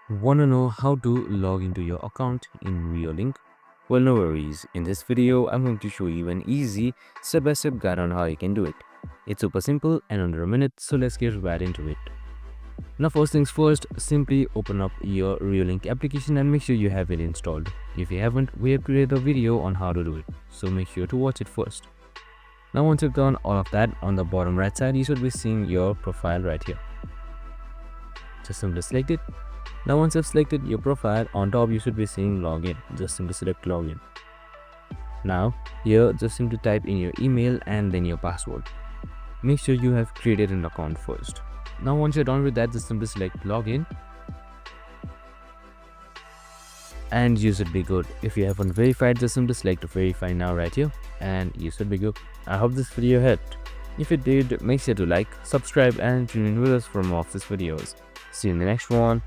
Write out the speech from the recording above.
Want to know how to log into your account in Reolink? Well, no worries. In this video, I'm going to show you an easy step-by-step guide on how you can do it. It's super simple and under a minute, so let's get right into it. Now, first things first, simply open up your Reolink application and make sure you have it installed. If you haven't, we have created a video on how to do it, so make sure to watch it first. Now, once you've done all of that, on the bottom right side, you should be seeing your profile right here. Just simply select it. Now once you've selected your profile, on top you should be seeing login. Just simply select login. Now here just simply type in your email and then your password. Make sure you have created an account first. Now once you're done with that, just simply select login and you should be good. If you haven't verified, just simply select verify now right here and you should be good. I hope this video helped. If it did, make sure to like, subscribe and tune in with us for more of these videos. See you in the next one.